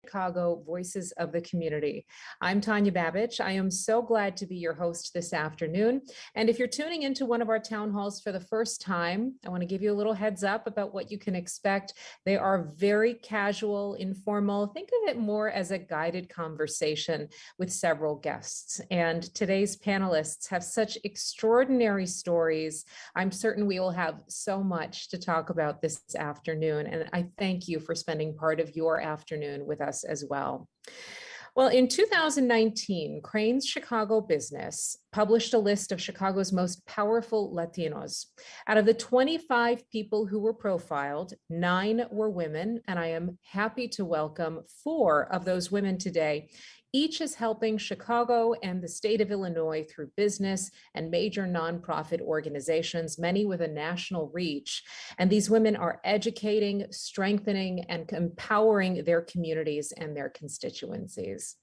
Chicago Voices of the Community. I'm Tanya Babich. I am so glad to be your host this afternoon. And if you're tuning into one of our town halls for the first time, I want to give you a little heads up about what you can expect. They are very casual, informal. Think of it more as a guided conversation with several guests. And today's panelists have such extraordinary stories. I'm certain we will have so much to talk about this afternoon. And I thank you for spending part of your afternoon with us as well. Well, in 2019, Crane's Chicago Business published a list of Chicago's most powerful Latinos. Out of the 25 people who were profiled, 9 were women, and I am happy to welcome 4 of those women today. Each is helping Chicago and the state of Illinois through business and major nonprofit organizations, many with a national reach. And these women are educating, strengthening, and empowering their communities and their constituencies.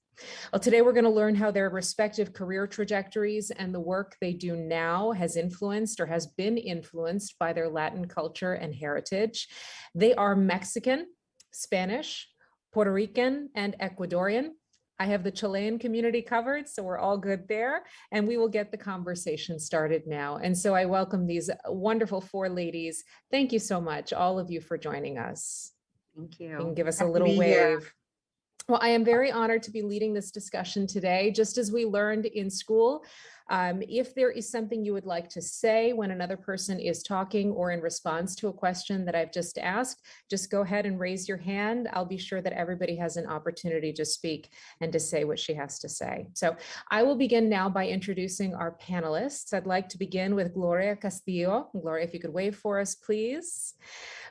Well, today we're going to learn how their respective career trajectories and the work they do now has influenced or has been influenced by their Latin culture and heritage. They are Mexican, Spanish, Puerto Rican, and Ecuadorian. I have the Chilean community covered, so we're all good there, and we will get the conversation started now. And so I welcome these wonderful 4 ladies. Thank you so much, all of you, for joining us. Thank you. You can give us a little wave. Well, I am very honored to be leading this discussion today. Just as we learned in school, if there is something you would like to say when another person is talking or in response to a question that I've just asked, just go ahead and raise your hand. I'll be sure that everybody has an opportunity to speak and to say what she has to say. So I will begin now by introducing our panelists. I'd like to begin with Gloria Castillo. Gloria, if you could wave for us, please.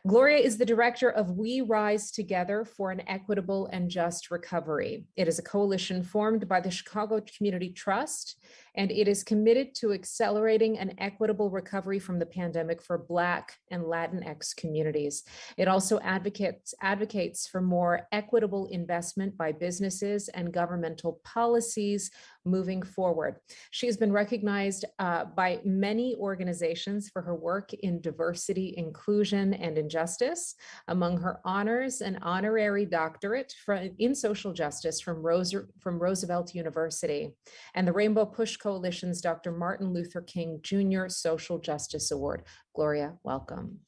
Gloria is the director of We Rise Together for an Equitable and Just Recovery. It is a coalition formed by the Chicago Community Trust, and it is committed to accelerating an equitable recovery from the pandemic for Black and Latinx communities. It also advocates for more equitable investment by businesses and governmental policies moving forward. She has been recognized by many organizations for her work in diversity, inclusion, and injustice. Among her honors, an honorary doctorate in social justice from Roosevelt University, and the Rainbow Push Coalition's Dr. Martin Luther King Jr. Social Justice Award. Gloria, welcome.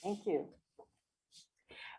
Thank you.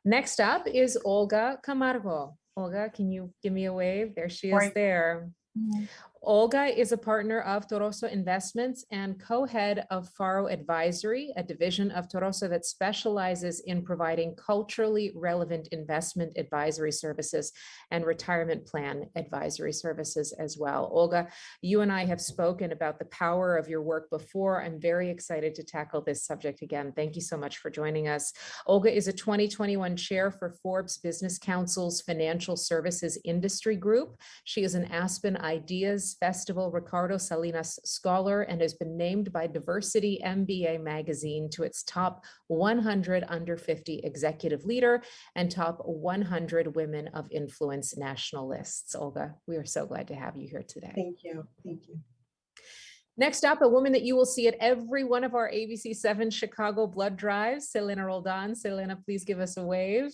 Next up is Olga Camargo. Olga, can you give me a wave? There she is there. Mm-hmm. Olga is a partner of Toroso Investments and co-head of Faro Advisory, a division of Toroso that specializes in providing culturally relevant investment advisory services and retirement plan advisory services as well. Olga, you and I have spoken about the power of your work before. I'm very excited to tackle this subject again. Thank you so much for joining us. Olga is a 2021 chair for Forbes Business Council's Financial Services Industry Group. She is an Aspen Ideas Festival Ricardo Salinas Scholar and has been named by Diversity MBA magazine to its top 100 under 50 executive leader and top 100 women of influence national lists. Olga, we are so glad to have you here today. Thank you. Thank you. Next up, a woman that you will see at every one of our ABC7 Chicago blood drives, Selena Roldan. Selena, please give us a wave.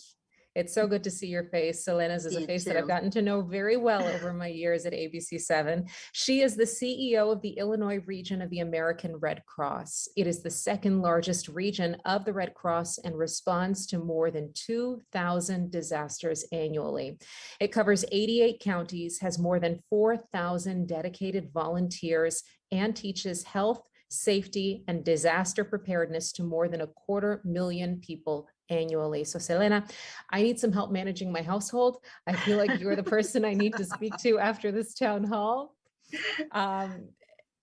It's so good to see your face. Selena's is a face that I've gotten to know very well over my years at ABC7. She is the CEO of the Illinois region of the American Red Cross. It is the second largest region of the Red Cross and responds to more than 2,000 disasters annually. It covers 88 counties, has more than 4,000 dedicated volunteers, and teaches health, safety, and disaster preparedness to more than 250,000 people annually. So Selena, I need some help managing my household. I feel like you're the person I need to speak to after this town hall.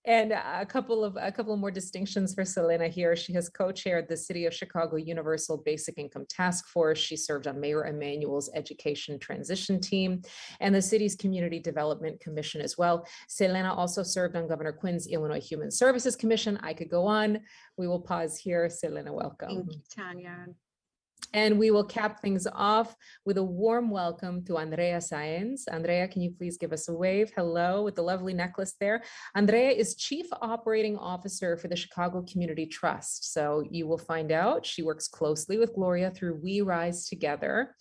And a couple of more distinctions for Selena here. She has co-chaired the City of Chicago Universal Basic Income Task Force. She served on Mayor Emanuel's Education Transition Team and the city's Community Development Commission as well. Selena also served on Governor Quinn's Illinois Human Services Commission. I could go on. We will pause here. Selena, welcome. Thank you, Tanya. And we will cap things off with a warm welcome to Andrea Sáenz. Andrea, can you please give us a wave? Hello, with the lovely necklace there. Andrea is Chief Operating Officer for the Chicago Community Trust. So you will find out she works closely with Gloria through We Rise Together.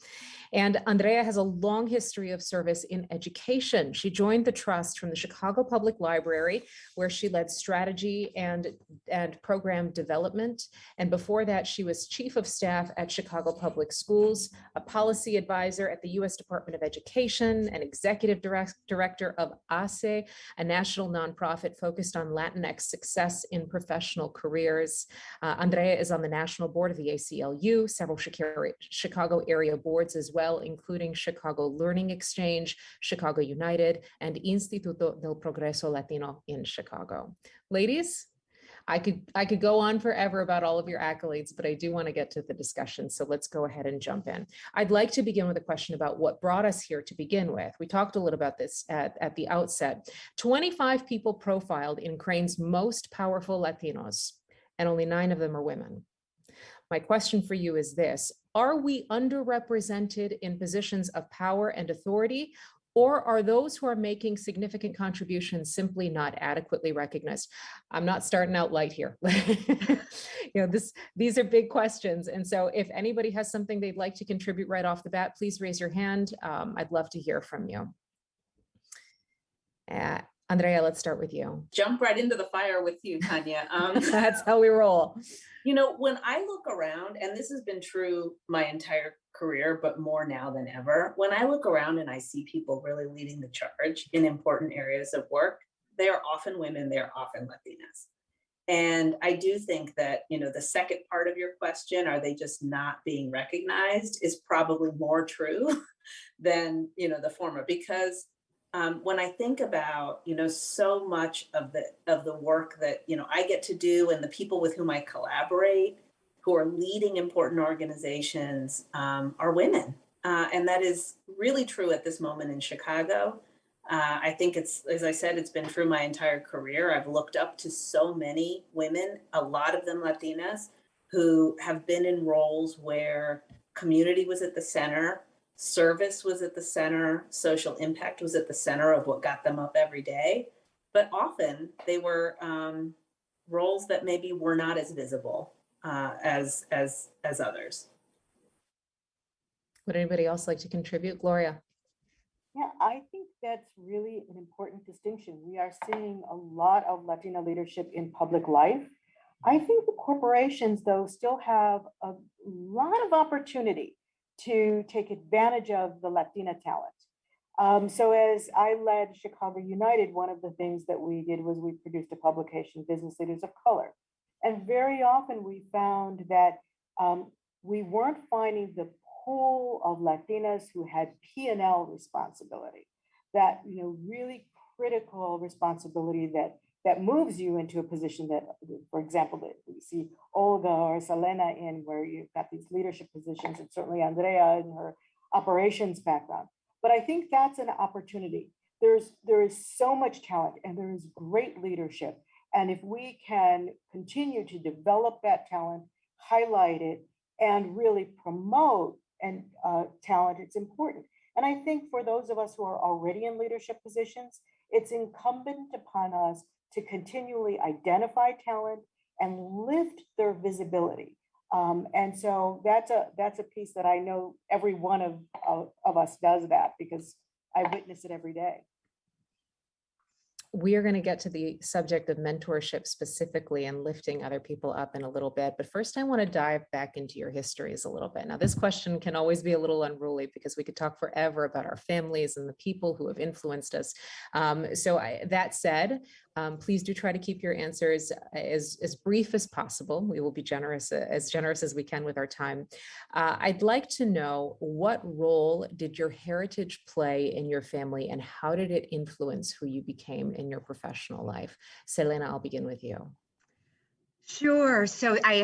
And Andrea has a long history of service in education. She joined the trust from the Chicago Public Library, where she led strategy and program development. And before that, she was chief of staff at Chicago Public Schools, a policy advisor at the U.S. Department of Education, and executive director of ACE, a national nonprofit focused on Latinx success in professional careers. Andrea is on the national board of the ACLU, several Chicago area boards as well, including Chicago Learning Exchange, Chicago United, and Instituto del Progreso Latino in Chicago. Ladies, I could go on forever about all of your accolades, but I do want to get to the discussion. So let's go ahead and jump in. I'd like to begin with a question about what brought us here to begin with. We talked a little about this at the outset. 25 people profiled in Crane's most powerful Latinos, and only 9 of them are women. My question for you is this: are we underrepresented in positions of power and authority, or are those who are making significant contributions simply not adequately recognized? I'm not starting out light here. These are big questions. And so if anybody has something they'd like to contribute right off the bat, please raise your hand. I'd love to hear from you. Andrea, let's start with you. Jump right into the fire with you, Tanya. That's how we roll. You know, when I look around, and this has been true my entire career, but more now than ever, when I look around and I see people really leading the charge in important areas of work, they are often women, they are often Latinas. And I do think that, you know, the second part of your question, are they just not being recognized, is probably more true than, you know, the former, because when I think about, you know, so much of the work that, you know, I get to do, and the people with whom I collaborate who are leading important organizations are women. And that is really true at this moment in Chicago. I think it's, as I said, it's been true my entire career. I've looked up to so many women, a lot of them Latinas, who have been in roles where community was at the center, service was at the center, social impact was at the center of what got them up every day. But often they were roles that maybe were not as visible as others. Would anybody else like to contribute? Gloria. Yeah, I think that's really an important distinction. We are seeing a lot of Latina leadership in public life. I think the corporations, though, still have a lot of opportunity to take advantage of the Latina talent. So as I led Chicago United, one of the things that we did was we produced a publication, Business Leaders of Color. And very often we found that we weren't finding the pool of Latinas who had P&L responsibility, that, you know, really critical responsibility that moves you into a position that, for example, that we see Olga or Selena in, where you've got these leadership positions, and certainly Andrea in her operations background. But I think that's an opportunity. There is so much talent, and there is great leadership. And if we can continue to develop that talent, highlight it, and really promote and talent, it's important. And I think for those of us who are already in leadership positions, it's incumbent upon us to continually identify talent and lift their visibility. And so that's a piece that I know every one of us does that, because I witness it every day. We are going to get to the subject of mentorship specifically and lifting other people up in a little bit. But first, I want to dive back into your histories a little bit. Now, this question can always be a little unruly because we could talk forever about our families and the people who have influenced us. That said, please do try to keep your answers as brief as possible. We will be generous as we can with our time. I'd like to know, what role did your heritage play in your family, and how did it influence who you became in your professional life? Selena, I'll begin with you. Sure. So I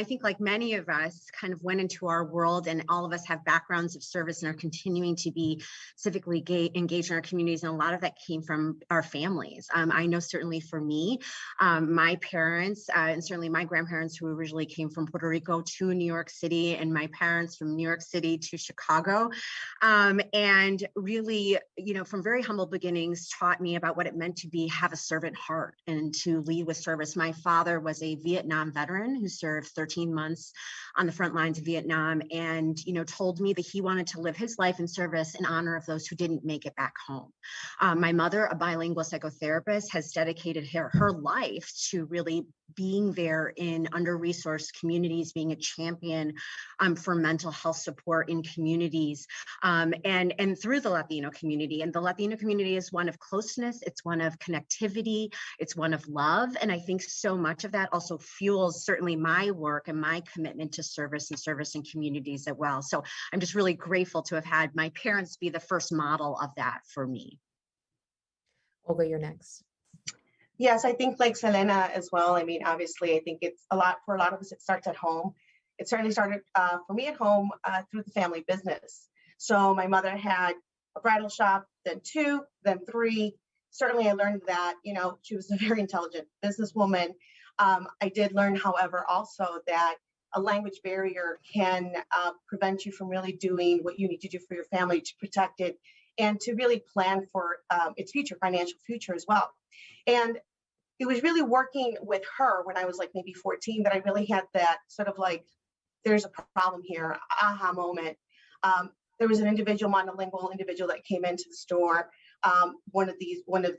think like many of us kind of went into our world, and all of us have backgrounds of service and are continuing to be civically engaged in our communities. And a lot of that came from our families. I know certainly for me, my parents and certainly my grandparents, who originally came from Puerto Rico to New York City, and my parents from New York City to Chicago. And really, you know, from very humble beginnings, taught me about what it meant to have a servant heart and to lead with service. My father was a Vietnam veteran who served 13 months on the front lines of Vietnam, and told me that he wanted to live his life in service in honor of those who didn't make it back home. My mother, a bilingual psychotherapist, has dedicated her life to really being there in under-resourced communities, being a champion for mental health support in communities, and through the Latino community. And the Latino community is one of closeness, it's one of connectivity, it's one of love. And I think so much of that also fuels certainly my work and my commitment to service in communities as well. So I'm just really grateful to have had my parents be the first model of that for me. Olga, you're next. Yes, I think like Selena as well. I mean, obviously, I think it's for a lot of us, it starts at home. It certainly started for me at home through the family business. So my mother had a bridal shop, then 2, then 3. Certainly I learned that, she was a very intelligent businesswoman. I did learn, however, also that a language barrier can prevent you from really doing what you need to do for your family to protect it and to really plan for its future, financial future as well. And it was really working with her when I was like maybe 14 that I really had that sort of like, there's a problem here, aha moment. There was an individual, monolingual individual that came into the store one of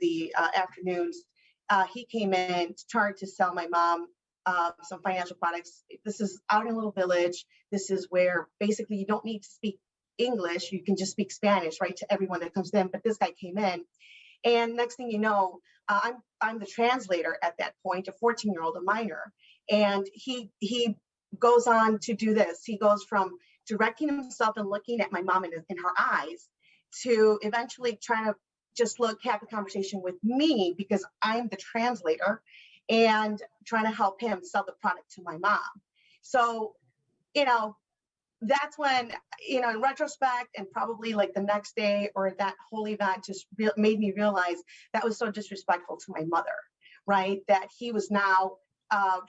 the afternoons. He came in to try to sell my mom some financial products. This is out in a little village. This is where basically you don't need to speak English. You can just speak Spanish, right, to everyone that comes in. But this guy came in, and next thing you know, I'm the translator at that point, a 14-year-old, a minor, and he goes on to do this. He goes from directing himself and looking at my mom in her eyes to eventually trying to just have a conversation with me because I'm the translator and trying to help him sell the product to my mom. So, that's when, in retrospect and probably like the next day or that whole event just made me realize that was so disrespectful to my mother, right? That he was now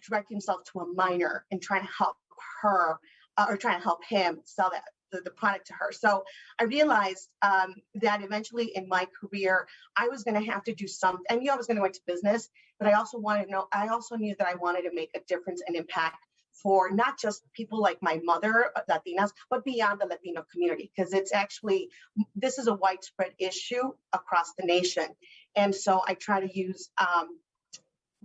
directing himself to a minor and trying to help her or trying to help him sell the product to her. So I realized that eventually in my career, I was going to have to do something. I knew I was going to go into business, but I also knew that I wanted to make a difference and impact for not just people like my mother, Latinas, but beyond the Latino community, because this is a widespread issue across the nation. And so I try to use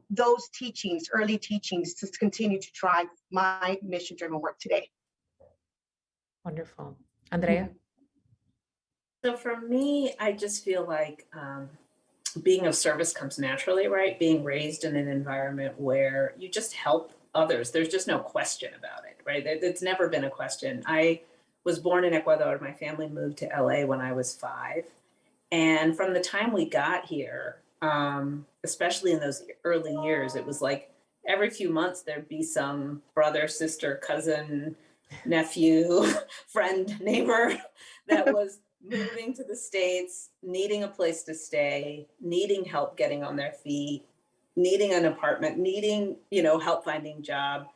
those teachings, early teachings, to continue to drive my mission-driven work today. Wonderful. Andrea? So for me, I just feel like being of service comes naturally, right? Being raised in an environment where you just help others. There's just no question about it, right? It's never been a question. I was born in Ecuador. My family moved to LA when I was 5. And from the time we got here, especially in those early years, it was like every few months there'd be some brother, sister, cousin, nephew, friend, neighbor that was moving to the States, needing a place to stay, needing help getting on their feet, needing an apartment, needing, help finding a job.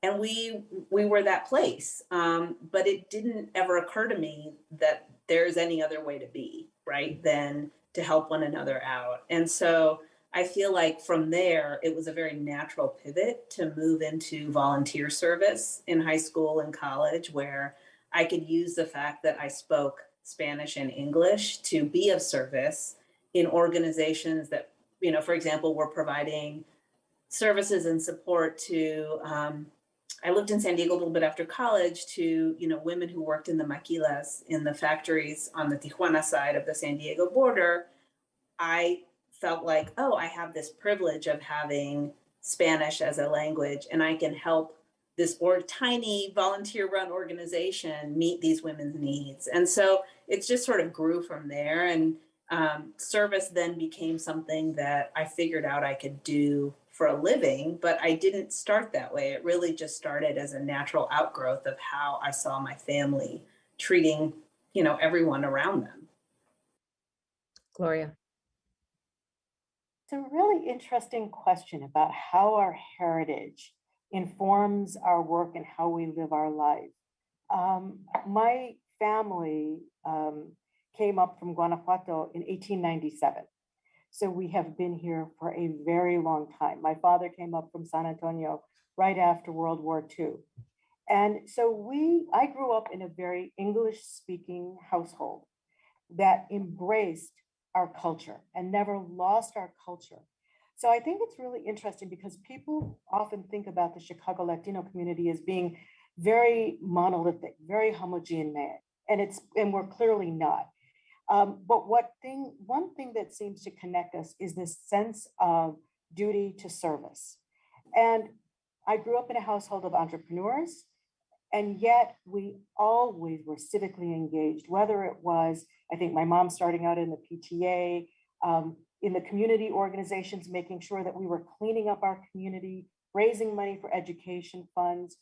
And we were that place. But it didn't ever occur to me that there's any other way to be, right, than to help one another out. And so I feel like from there, it was a very natural pivot to move into volunteer service in high school and college, where I could use the fact that I spoke Spanish and English to be of service in organizations that, for example, were providing services and support to, I lived in San Diego a little bit after college, to, women who worked in the maquilas, in the factories on the Tijuana side of the San Diego border. I felt like, oh, I have this privilege of having Spanish as a language, and I can help this tiny volunteer-run organization meet these women's needs. And so it just sort of grew from there. And service then became something that I figured out I could do for a living, but I didn't start that way. It really just started as a natural outgrowth of how I saw my family treating, everyone around them. Gloria? It's a really interesting question about how our heritage informs our work and how we live our life. My family came up from Guanajuato in 1897. So we have been here for a very long time. My father came up from San Antonio right after World War II. And so I grew up in a very English speaking household that embraced our culture and never lost our culture. So I think it's really interesting because people often think about the Chicago Latino community as being very monolithic, very homogeneous, and we're clearly not. But one thing that seems to connect us is this sense of duty to service. And I grew up in a household of entrepreneurs, and yet we always were civically engaged, whether it was, I think my mom starting out in the PTA, in the community organizations, making sure that we were cleaning up our community, raising money for education funds.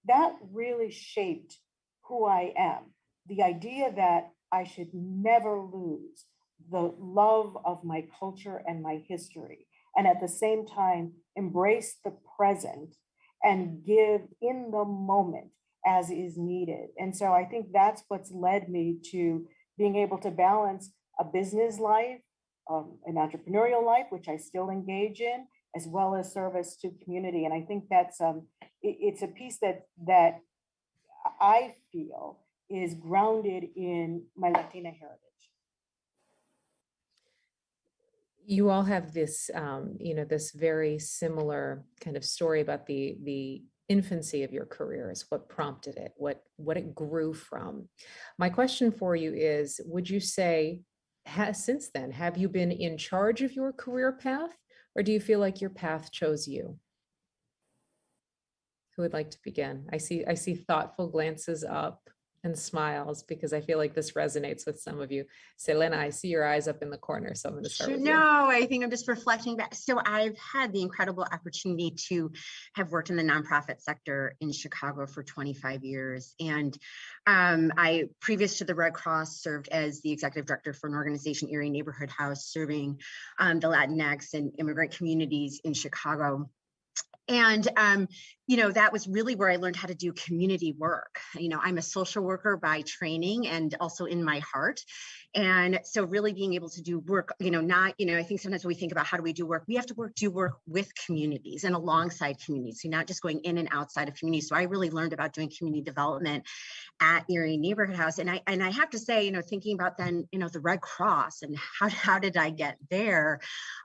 That really shaped who I am. The idea that I should never lose the love of my culture and my history, and at the same time, embrace the present and give in the moment as is needed. And so I think that's what's led me to being able to balance a business life, an entrepreneurial life, which I still engage in, as well as service to community. And I think that's it's a piece that I feel is grounded in my Latina heritage. You all have this, this very similar kind of story about the infancy of your careers, what prompted it, what it grew from. My question for you is, would you say, since then, have you been in charge of your career path, or do you feel like your path chose you? Who would like to begin? I see thoughtful glances up and smiles because I feel like this resonates with some of you. Selena, I see your eyes up in the corner, so I'm going to start with you. No, I think I'm just reflecting back. So I've had the incredible opportunity to have worked in the nonprofit sector in Chicago for 25 years. And I, previous to the Red Cross, served as the executive director for an organization, Erie Neighborhood House, serving the Latinx and immigrant communities in Chicago. And, that was really where I learned how to do community work. I'm a social worker by training and also in my heart. And so really being able to do work, I think sometimes when we think about how do we do work, we have to do work with communities and alongside communities. So not just going in and outside of communities. So I really learned about doing community development at Erie Neighborhood House. And I have to say, thinking about then, the Red Cross and how did I get there?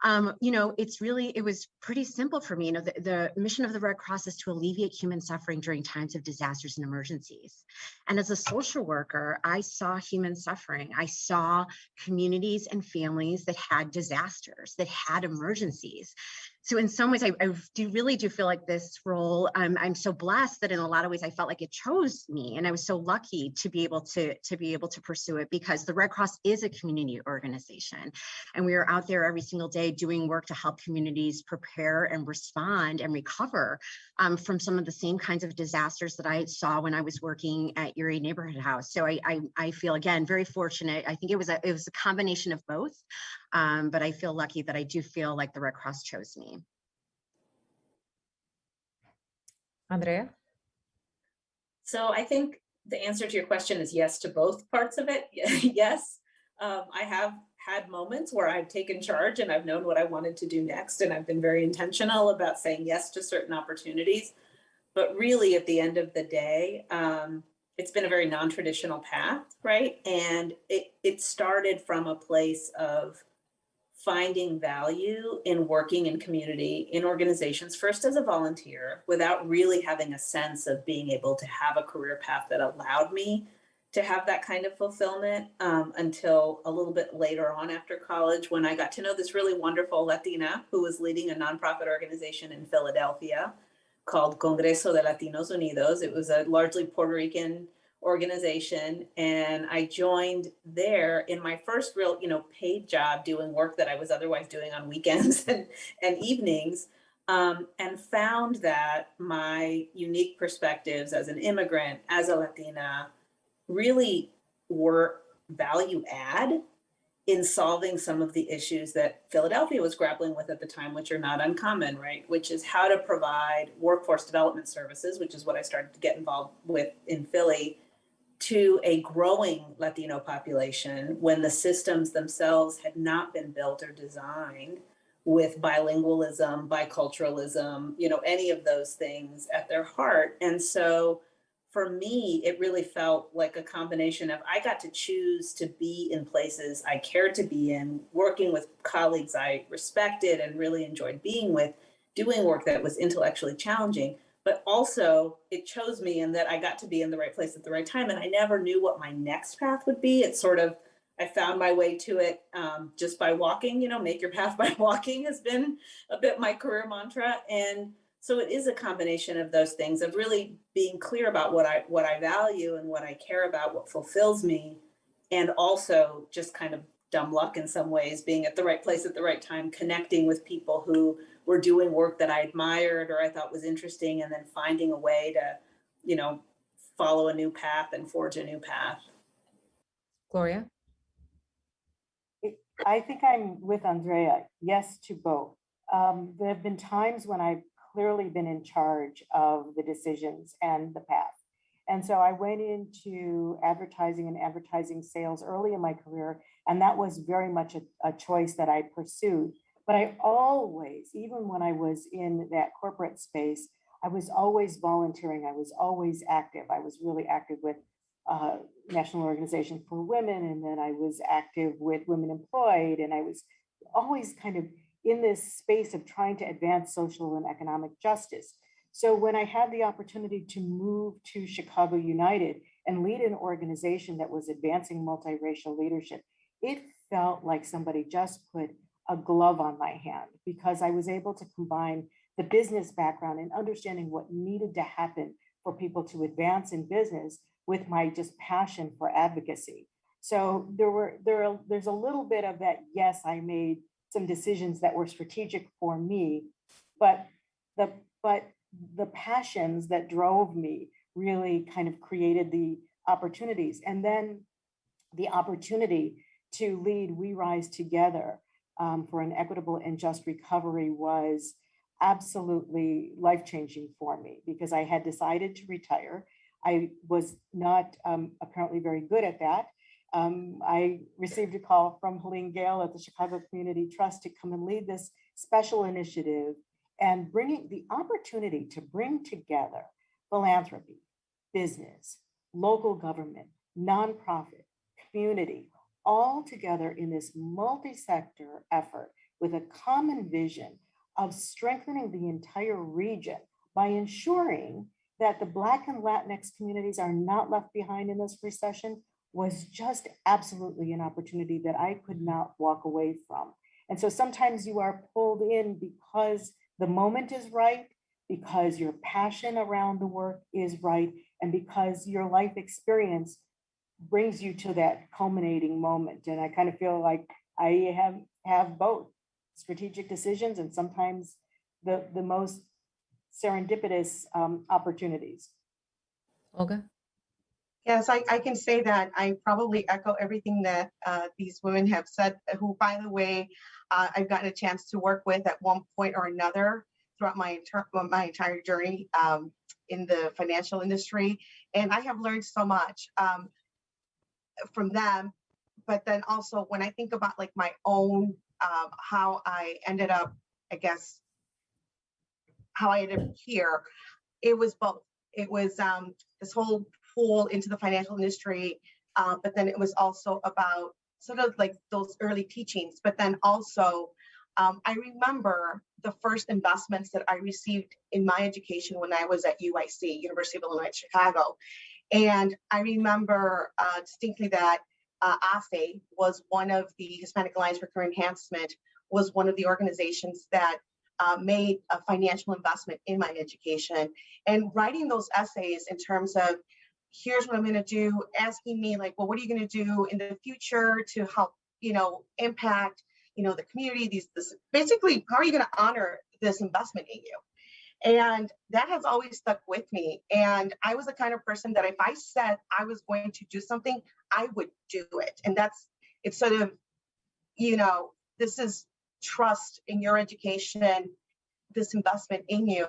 It was pretty simple for me. The mission of the Red Cross is to alleviate human suffering during times of disasters and emergencies. And as a social worker, I saw human suffering. I saw communities and families that had disasters, that had emergencies. So in some ways, I really do feel like this role, I'm so blessed that in a lot of ways, I felt like it chose me. And I was so lucky to be able to pursue it, because the Red Cross is a community organization. And we are out there every single day doing work to help communities prepare and respond and recover from some of the same kinds of disasters that I saw when I was working at Erie Neighborhood House. So I feel, again, very fortunate. I think it was a combination of both. But I feel lucky that I do feel like the Red Cross chose me. Andrea? So I think the answer to your question is yes to both parts of it. Yes, I have had moments where I've taken charge and I've known what I wanted to do next. And I've been very intentional about saying yes to certain opportunities. But really, at the end of the day, it's been a very non-traditional path, right? And it started from a place of finding value in working in community, in organizations, first as a volunteer, without really having a sense of being able to have a career path that allowed me to have that kind of fulfillment, until a little bit later on after college, when I got to know this really wonderful Latina who was leading a nonprofit organization in Philadelphia called Congreso de Latinos Unidos. It was a largely Puerto Rican organization, and I joined there in my first real, paid job, doing work that I was otherwise doing on weekends and evenings, and found that my unique perspectives as an immigrant, as a Latina, really were value add in solving some of the issues that Philadelphia was grappling with at the time, which are not uncommon, right? Which is how to provide workforce development services, which is what I started to get involved with in Philly, to a growing Latino population when the systems themselves had not been built or designed with bilingualism, biculturalism, any of those things at their heart. And so for me, it really felt like a combination of I got to choose to be in places I cared to be in, working with colleagues I respected and really enjoyed being with, doing work that was intellectually challenging, but also it chose me in that I got to be in the right place at the right time. And I never knew what my next path would be. It's sort of, I found my way to it just by walking, make your path by walking has been a bit my career mantra. And so it is a combination of those things, of really being clear about what I value and what I care about, what fulfills me, and also just kind of dumb luck in some ways, being at the right place at the right time, connecting with people who were doing work that I admired or I thought was interesting, and then finding a way to, follow a new path and forge a new path. Gloria? I think I'm with Andrea. Yes to both. There have been times when I've clearly been in charge of the decisions and the path. And so I went into advertising and advertising sales early in my career, and that was very much a choice that I pursued. But I always, even when I was in that corporate space, I was always volunteering. I was always active. I was really active with National Organization for Women, and then I was active with Women Employed, and I was always kind of in this space of trying to advance social and economic justice. So when I had the opportunity to move to Chicago United and lead an organization that was advancing multiracial leadership, it felt like somebody just put a glove on my hand, because I was able to combine the business background and understanding what needed to happen for people to advance in business with my just passion for advocacy. So there's a little bit of that. Yes, I made some decisions that were strategic for me, but the passions that drove me really kind of created the opportunities. And then the opportunity to lead We Rise Together for an equitable and just recovery was absolutely life-changing for me, because I had decided to retire. I was not apparently very good at that. I received a call from Helene Gale at the Chicago Community Trust to come and lead this special initiative, and bringing the opportunity to bring together philanthropy, business, local government, nonprofit, community, all together in this multi-sector effort with a common vision of strengthening the entire region by ensuring that the Black and Latinx communities are not left behind in this recession, was just absolutely an opportunity that I could not walk away from. And so sometimes you are pulled in because the moment is right, because your passion around the work is right, and because your life experience brings you to that culminating moment. And I kind of feel like I have both strategic decisions and sometimes the most serendipitous opportunities. Olga? Yes, I can say that I probably echo everything that these women have said, who, by the way, I've gotten a chance to work with at one point or another throughout my entire journey in the financial industry. And I have learned so much from them. But then also when I think about like my own, how I ended up, I guess, how I ended up here, it was both. It was this whole pull into the financial industry, but then it was also about sort of like those early teachings. But then also, I remember the first investments that I received in my education when I was at UIC, University of Illinois Chicago. And I remember distinctly that AFE was one of the Hispanic Alliance for Career Enhancement, was one of the organizations that made a financial investment in my education. And writing those essays in terms of, here's what I'm going to do, asking me like, well, what are you going to do in the future to help, impact, the community, this basically, how are you going to honor this investment in you? And that has always stuck with me. And I was the kind of person that if I said I was going to do something, I would do it. And it's sort of, this is trust in your education, this investment in you,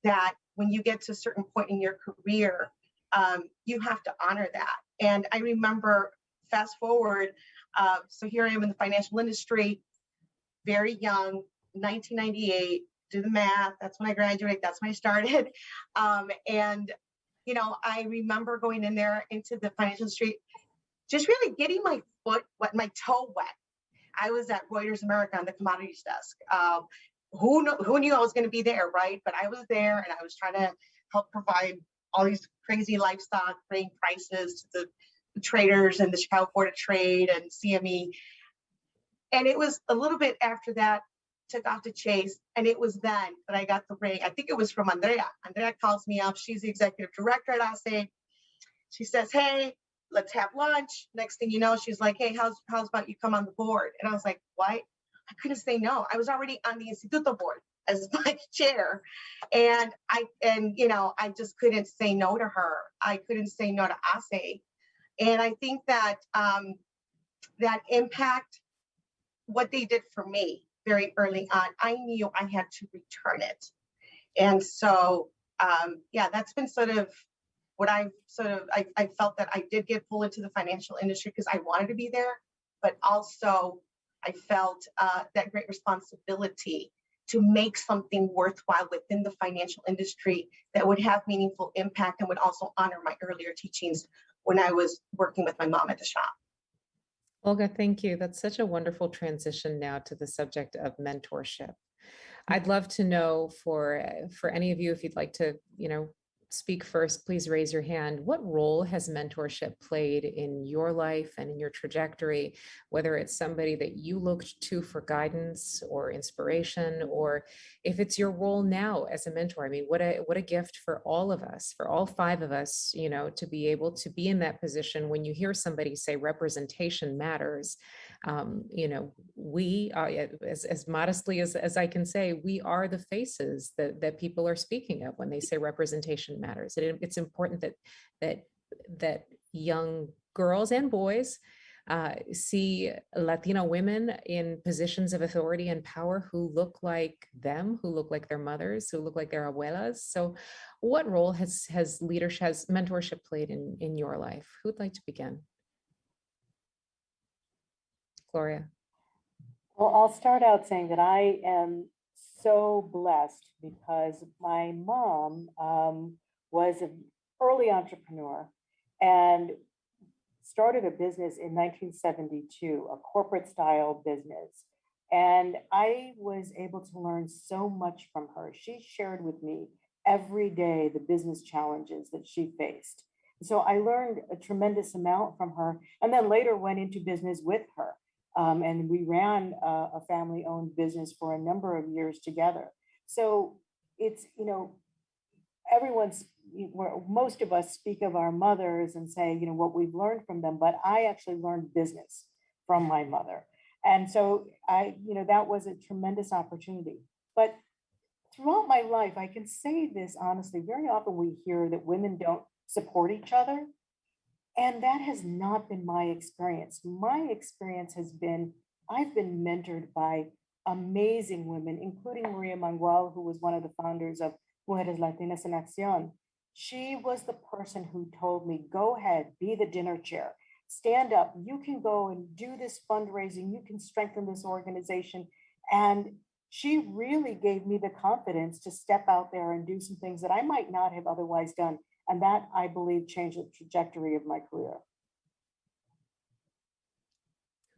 that when you get to a certain point in your career, you have to honor that. And I remember, fast forward, so here I am in the financial industry, very young, 1998, do the math, that's when I graduated, that's when I started. And, you know, I remember going in there into the financial industry, just really getting my foot wet, my toe wet. I was at Reuters America on the commodities desk. Who knew I was going to be there, right? But I was there, and I was trying to help provide all these crazy livestock, bring prices to the traders and the Chicago Board of Trade and CME. And it was a little bit after that, took off to Chase, and it was then that I got the ring. I think it was from Andrea. Andrea calls me up. She's the executive director at ASE. She says, "Hey, let's have lunch." Next thing you know, she's like, "Hey, how's about you come on the board?" And I was like, "What?" I couldn't say no. I was already on the Instituto board as vice chair. And you know, I just couldn't say no to her. I couldn't say no to ASE. And I think that that impact, what they did for me very early on, I knew I had to return it. And so, yeah, that's been sort of what I felt that I did get pulled into the financial industry because I wanted to be there, but also I felt that great responsibility to make something worthwhile within the financial industry that would have meaningful impact and would also honor my earlier teachings when I was working with my mom at the shop. Olga, thank you. That's such a wonderful transition now to the subject of mentorship. I'd love to know for any of you, if you'd like to, you know, speak first, please raise your hand. What role has mentorship played in your life and in your trajectory, whether it's somebody that you looked to for guidance or inspiration, or if it's your role now as a mentor? I mean, what a gift for all of us, for all five of us, you know, to be able to be in that position when you hear somebody say representation matters. You know, we are, as modestly as I can say, we are the faces that people are speaking of when they say representation matters. It's important that young girls and boys see Latina women in positions of authority and power who look like them, who look like their mothers, who look like their abuelas. So what role has mentorship played in your life? Who'd like to begin? Gloria. Well, I'll start out saying that I am so blessed because my mom was an early entrepreneur and started a business in 1972, a corporate style business. And I was able to learn so much from her. She shared with me every day the business challenges that she faced. So I learned a tremendous amount from her, and then later went into business with her. And we ran a family-owned business for a number of years together. So it's, you know, most of us speak of our mothers and say, you know, what we've learned from them, but I actually learned business from my mother. And so that was a tremendous opportunity. But throughout my life, I can say this honestly, very often we hear that women don't support each other. And that has not been my experience. My experience has been, I've been mentored by amazing women, including Maria Mangual, who was one of the founders of Mujeres Latinas en Acción. She was the person who told me, go ahead, be the dinner chair, stand up, you can go and do this fundraising, you can strengthen this organization. And she really gave me the confidence to step out there and do some things that I might not have otherwise done. And that, I believe, changed the trajectory of my career.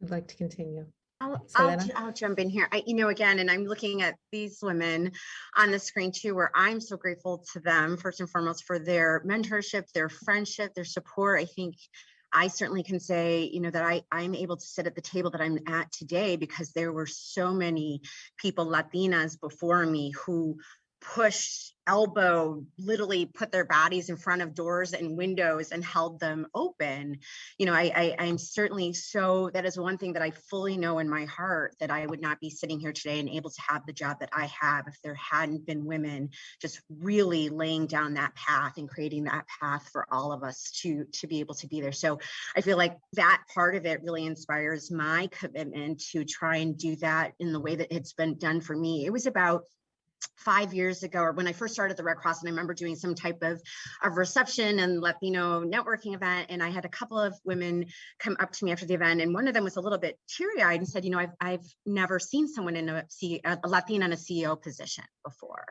I'd like to continue. I'll jump in here. Again, and I'm looking at these women on the screen too, where I'm so grateful to them, first and foremost, for their mentorship, their friendship, their support. I think I certainly can say, that I'm able to sit at the table that I'm at today because there were so many people, Latinas before me, who pushed, elbow, literally put their bodies in front of doors and windows and held them open. I'm certainly that is one thing that I fully know in my heart, that I would not be sitting here today and able to have the job that I have if there hadn't been women just really laying down that path and creating that path for all of us to be able to be there. So I feel like that part of it really inspires my commitment to try and do that in the way that it's been done for me. It was about 5 years ago, or when I first started the Red Cross, and I remember doing some type of reception and Latino networking event. And I had a couple of women come up to me after the event. And one of them was a little bit teary-eyed and said, you know, I've never seen someone in a Latina in a CEO position before.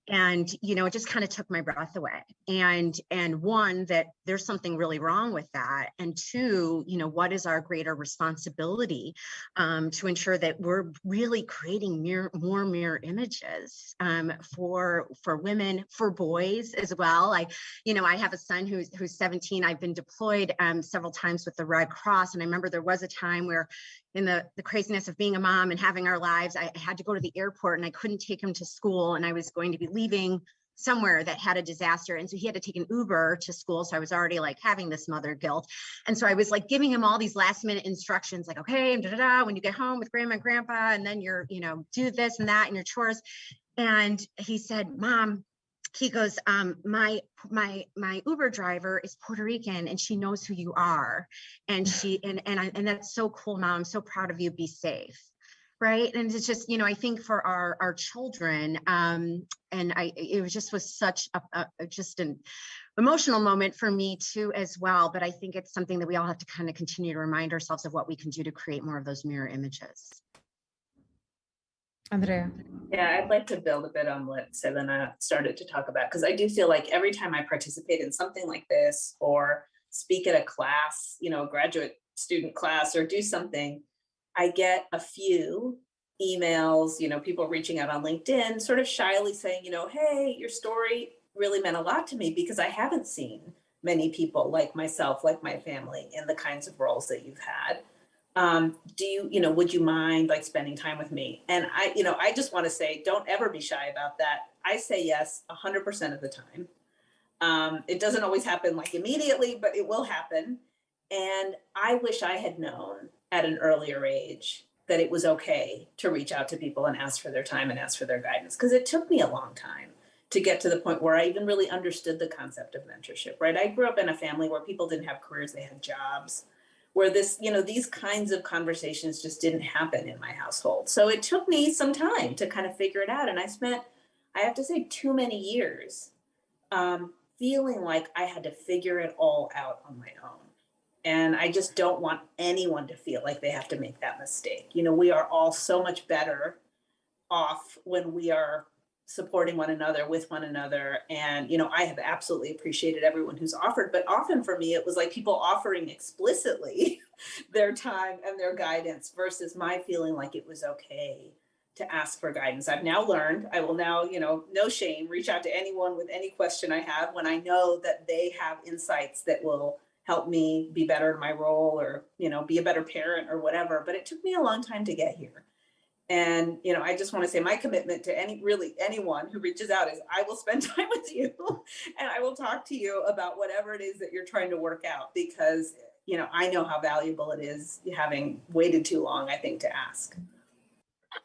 And, you know, it just kind of took my breath away. And one, that there's something really wrong with that. And two, you know, what is our greater responsibility to ensure that we're really creating more mirror images for women, for boys as well. I have a son who's 17. I've been deployed several times with the Red Cross. And I remember there was a time where, in the craziness of being a mom and having our lives, I had to go to the airport and I couldn't take him to school, and I was going to be leaving somewhere that had a disaster. And so he had to take an Uber to school. So I was already like having this mother guilt. And so I was like giving him all these last minute instructions, like, okay, when you get home with grandma and grandpa, and then you're, you know, do this and that and your chores. And he said, Mom, he goes, my Uber driver is Puerto Rican and she knows who you are. And and that's so cool, Mom. I'm so proud of you. Be safe. Right. And it's just, you know, I think for our children, it was such just an emotional moment for me too, as well. But I think it's something that we all have to kind of continue to remind ourselves of what we can do to create more of those mirror images. Andrea. Yeah, I'd like to build a bit on what Selena started to talk about, because I do feel like every time I participate in something like this or speak at a class, you know, a graduate student class, or do something, I get a few emails, you know, people reaching out on LinkedIn, sort of shyly saying, you know, hey, your story really meant a lot to me because I haven't seen many people like myself, like my family, in the kinds of roles that you've had. Would you mind like spending time with me? And I just want to say, don't ever be shy about that. I say yes 100% of the time. It doesn't always happen like immediately, but it will happen. And I wish I had known at an earlier age that it was okay to reach out to people and ask for their time and ask for their guidance, because it took me a long time to get to the point where I even really understood the concept of mentorship, right? I grew up in a family where people didn't have careers, they had jobs, where these kinds of conversations just didn't happen in my household. So it took me some time to kind of figure it out. And I spent, I have to say, too many years feeling like I had to figure it all out on my own. And I just don't want anyone to feel like they have to make that mistake. You know, we are all so much better off when we are supporting one another, with one another. And, you know, I have absolutely appreciated everyone who's offered, but often for me, it was like people offering explicitly their time and their guidance versus my feeling like it was okay to ask for guidance. I've now learned, I will now, you know, no shame, reach out to anyone with any question I have when I know that they have insights that will help me be better in my role, or, you know, be a better parent or whatever. But it took me a long time to get here. And, you know, I just want to say my commitment to anyone who reaches out is I will spend time with you and I will talk to you about whatever it is that you're trying to work out, because, you know, I know how valuable it is, having waited too long, I think, to ask.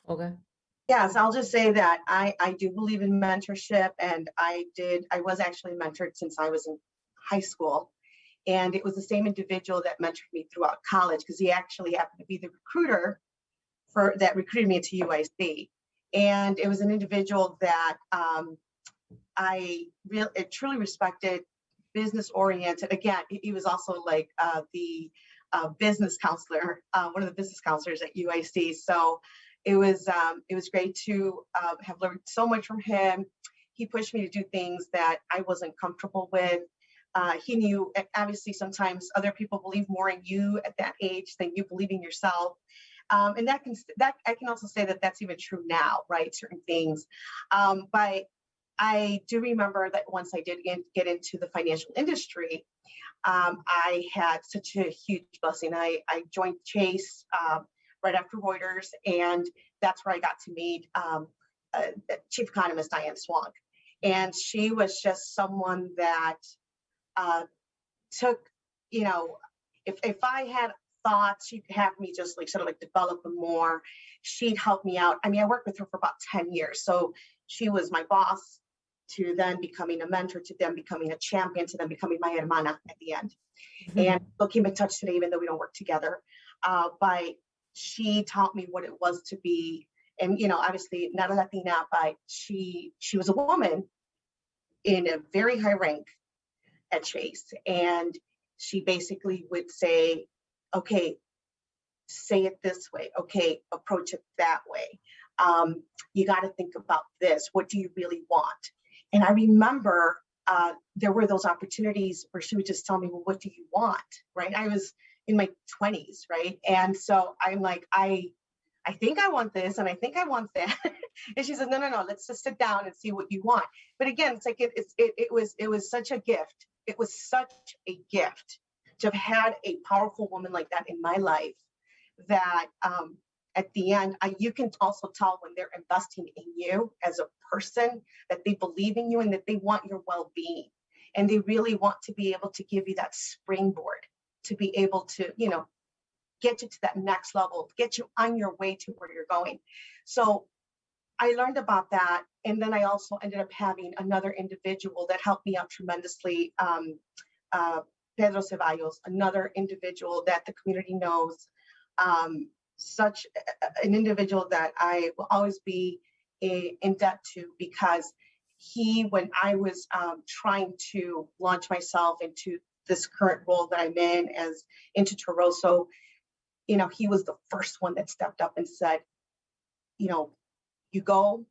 Okay. Yes, I'll just say that I do believe in mentorship, and I was actually mentored since I was in high school. And it was the same individual that mentored me throughout college, because he actually happened to be the recruiter that recruited me to UIC. And it was an individual that I truly respected, business oriented. Again, he was also like the business counselor, one of the business counselors at UIC. So it was great to have learned so much from him. He pushed me to do things that I wasn't comfortable with. He knew, obviously, sometimes other people believe more in you at that age than you believe in yourself. And that I can also say that that's even true now, right? Certain things. But I do remember that once I did get into the financial industry, I had such a huge blessing. I joined Chase right after Reuters, and that's where I got to meet Chief Economist Diane Swonk. And she was just someone that took, you know, if I had thoughts, she'd have me just like sort of like develop them more. She'd help me out. I mean, I worked with her for about 10 years. So she was my boss, to then becoming a mentor, to then becoming a champion, to then becoming my hermana at the end. Mm-hmm. And we'll keep in touch today, even though we don't work together. But she taught me what it was to be and obviously not a Latina, but she was a woman in a very high rank at Chase, and she basically would say, okay, say it this way, okay, approach it that way. You got to think about this. What do you really want? And I remember there were those opportunities where she would just tell me, well, what do you want? Right? I was in my 20s, right? And so I'm like, I think I want this, and I think I want that. And she says, no, let's just sit down and see what you want. But again, it's like it was such a gift. It was such a gift to have had a powerful woman like that in my life, that at the end, you can also tell when they're investing in you as a person, that they believe in you and that they want your well-being. And they really want to be able to give you that springboard to be able to, get you to that next level, get you on your way to where you're going. So I learned about that. And then I also ended up having another individual that helped me out tremendously, Pedro Ceballos, another individual that the community knows, such an individual that I will always be in debt to, because when I was trying to launch myself into this current role that I'm in as into Toroso, he was the first one that stepped up and said, you go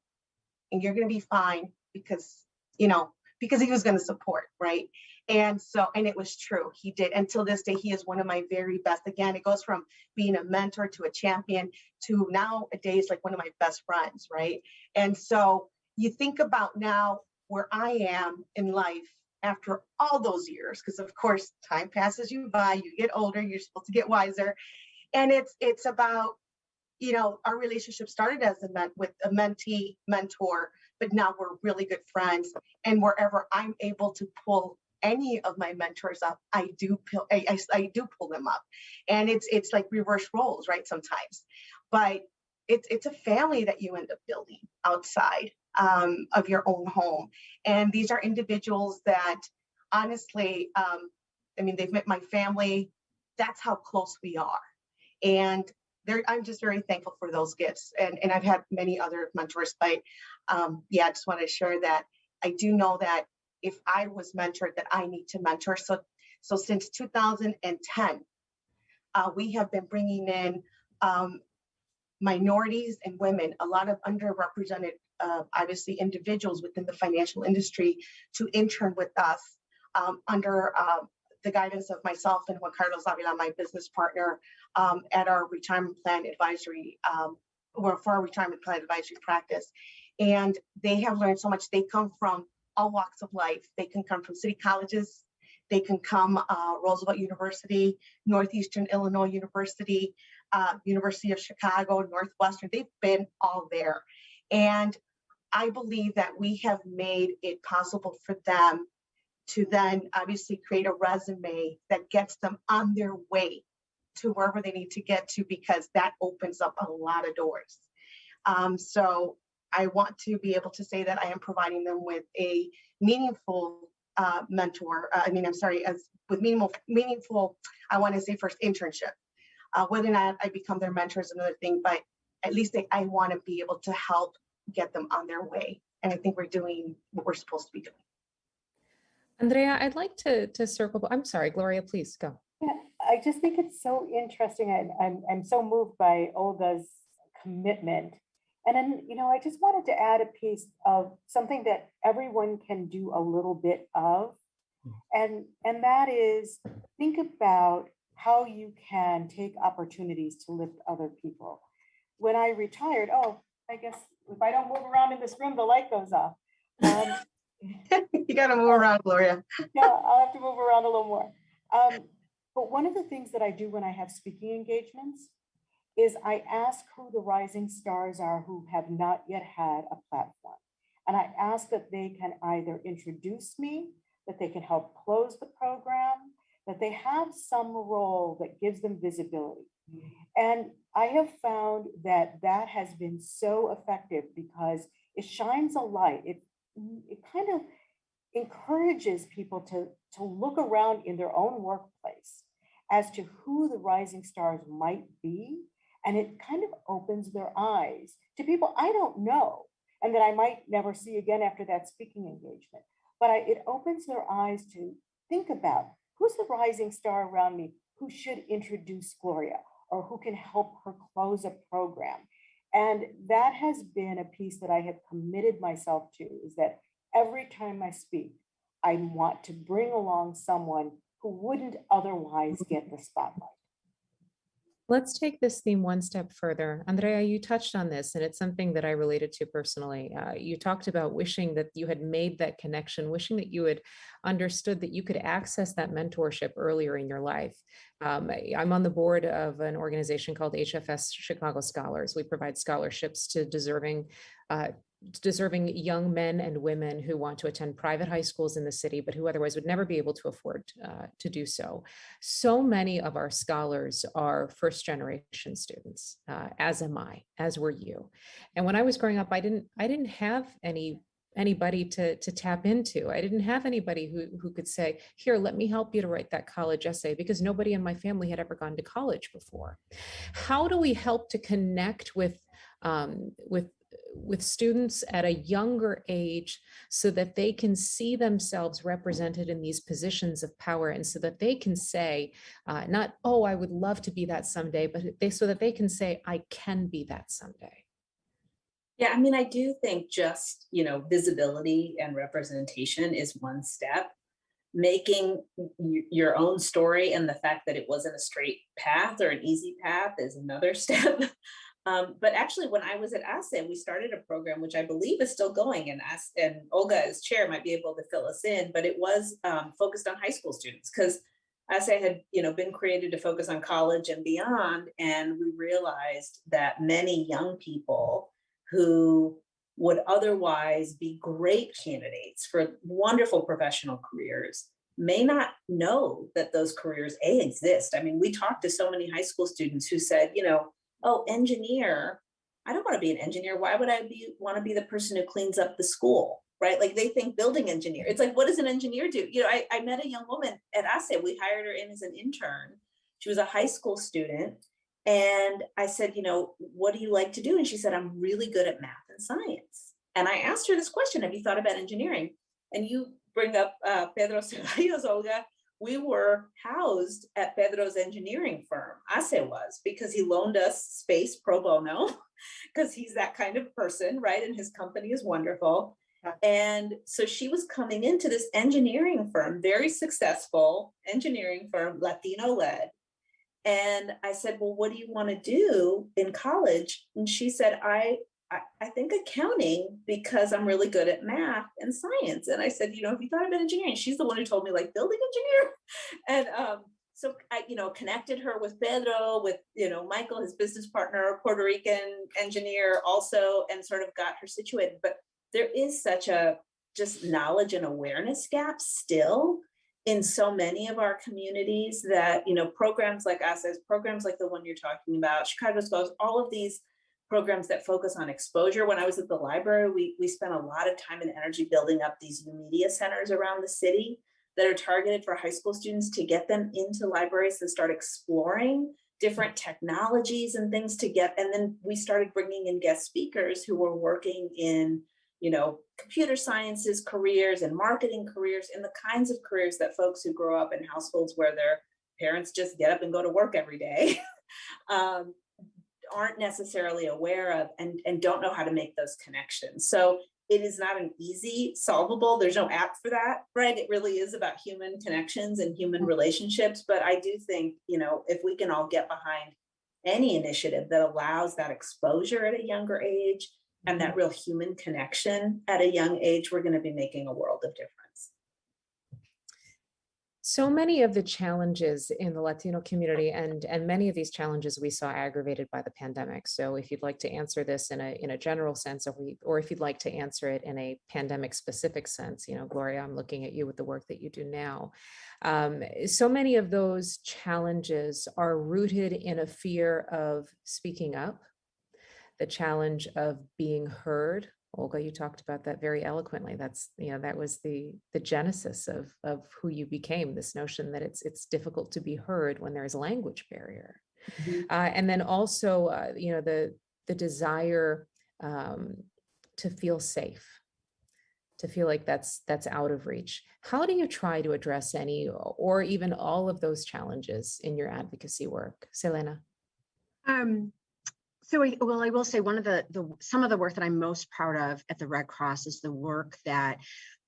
and you're going to be fine, because he was going to support, right? And it was true. He did. Until this day, he is one of my very best. Again, it goes from being a mentor to a champion to nowadays, like one of my best friends, right? And so you think about now where I am in life after all those years, because of course, time passes you by, you get older, you're supposed to get wiser. And it's about, our relationship started as with a mentee mentor, but now we're really good friends. And wherever I'm able to pull any of my mentors up, I do pull them up. And it's like reverse roles, right? Sometimes, but it's a family that you end up building outside of your own home. And these are individuals that honestly, they've met my family. That's how close we are. And I'm just very thankful for those gifts. And I've had many other mentors, but I just want to share that I do know that if I was mentored, that I need to mentor. So since 2010, we have been bringing in minorities and women, a lot of underrepresented, obviously, individuals within the financial industry to intern with us under the guidance of myself and Juan Carlos Avila, my business partner, at our retirement plan advisory, or for our retirement plan advisory practice. And they have learned so much. They come from all walks of life. They can come from city colleges. They can come Roosevelt University, Northeastern Illinois University, University of Chicago, Northwestern. They've been all there. And I believe that we have made it possible for them to then obviously create a resume that gets them on their way to wherever they need to get to, because that opens up a lot of doors. So I want to be able to say that I am providing them with a meaningful mentor. With meaningful, I want to say first internship. Whether or not I become their mentor is another thing, but at least I want to be able to help get them on their way. And I think we're doing what we're supposed to be doing. Andrea, I'd like to circle. I'm sorry, Gloria, please go. Yeah, I just think it's so interesting. I'm so moved by Olga's commitment. And then, I just wanted to add a piece of something that everyone can do a little bit of. And that is, think about how you can take opportunities to lift other people. When I retired, I guess if I don't move around in this room, the light goes off. You got to move around, Gloria. Yeah, I'll have to move around a little more. But one of the things that I do when I have speaking engagements is I ask who the rising stars are who have not yet had a platform. And I ask that they can either introduce me, that they can help close the program, that they have some role that gives them visibility. And I have found that has been so effective because it shines a light. It kind of encourages people to look around in their own workplace as to who the rising stars might be And it kind of opens their eyes to people I don't know and that I might never see again after that speaking engagement. But it opens their eyes to think about who's the rising star around me who should introduce Gloria or who can help her close a program. And that has been a piece that I have committed myself to, is that every time I speak, I want to bring along someone who wouldn't otherwise get the spotlight. Let's take this theme one step further. Andrea, you touched on this, and it's something that I related to personally. You talked about wishing that you had made that connection, wishing that you had understood that you could access that mentorship earlier in your life. I'm on the board of an organization called HFS Chicago Scholars. We provide scholarships to deserving young men and women who want to attend private high schools in the city, but who otherwise would never be able to afford to do so. So many of our scholars are first generation students, as am I, as were you. And when I was growing up, I didn't have anybody to tap into. I didn't have anybody who could say, here, let me help you to write that college essay, because nobody in my family had ever gone to college before. How do we help to connect with students at a younger age so that they can see themselves represented in these positions of power, and so that they can say, not, oh, I would love to be that someday, but so that they can say, I can be that someday? Yeah, I mean, I do think just, visibility and representation is one step. Making your own story and the fact that it wasn't a straight path or an easy path is another step. But actually, when I was at ASE, we started a program which I believe is still going, and Olga as chair might be able to fill us in, but it was focused on high school students, because ASE had been created to focus on college and beyond, and we realized that many young people who would otherwise be great candidates for wonderful professional careers may not know that those careers exist. I mean, we talked to so many high school students who said, oh, engineer, I don't want to be an engineer. Why would I want to be the person who cleans up the school, right? Like, they think building engineer. It's like, what does an engineer do? I met a young woman at ASE. We hired her in as an intern. She was a high school student. And I said, what do you like to do? And she said, I'm really good at math and science. And I asked her this question: have you thought about engineering? And you bring up Pedro Ceballos, Olga. We were housed at Pedro's engineering firm, ASE was, because he loaned us space pro bono, because he's that kind of person, right? And his company is wonderful. And so she was coming into this engineering firm, very successful engineering firm, Latino led. And I said, well, what do you want to do in college? And she said, I think accounting, because I'm really good at math and science. And I said, have you thought about engineering? She's the one who told me, like, building engineer. And so I, connected her with Pedro, with, Michael, his business partner, Puerto Rican engineer also, and sort of got her situated. But there is such a just knowledge and awareness gap still in so many of our communities that, programs like us, as programs like the one you're talking about, Chicago Scholars, all of these programs that focus on exposure. When I was at the library, we spent a lot of time and energy building up these new media centers around the city that are targeted for high school students, to get them into libraries and start exploring different technologies and things and then we started bringing in guest speakers who were working in, computer sciences careers and marketing careers, and the kinds of careers that folks who grow up in households where their parents just get up and go to work every day aren't necessarily aware of, and don't know how to make those connections. So it is not an easy solvable. There's no app for that, right? It really is about human connections and human relationships. But I do think, if we can all get behind any initiative that allows that exposure at a younger age and that real human connection at a young age, we're going to be making a world of difference. So many of the challenges in the Latino community, and many of these challenges we saw aggravated by the pandemic. So if you'd like to answer this in a general sense, or if you'd like to answer it in a pandemic specific sense, Gloria, I'm looking at you with the work that you do now. So many of those challenges are rooted in a fear of speaking up, the challenge of being heard. Olga, you talked about that very eloquently. That's, that was the genesis of who you became, this notion that it's difficult to be heard when there's a language barrier. And then also, the desire to feel safe, to feel like that's out of reach. How do you try to address any or even all of those challenges in your advocacy work? Selena? Well, I will say one of some of the work that I'm most proud of at the Red Cross is the work that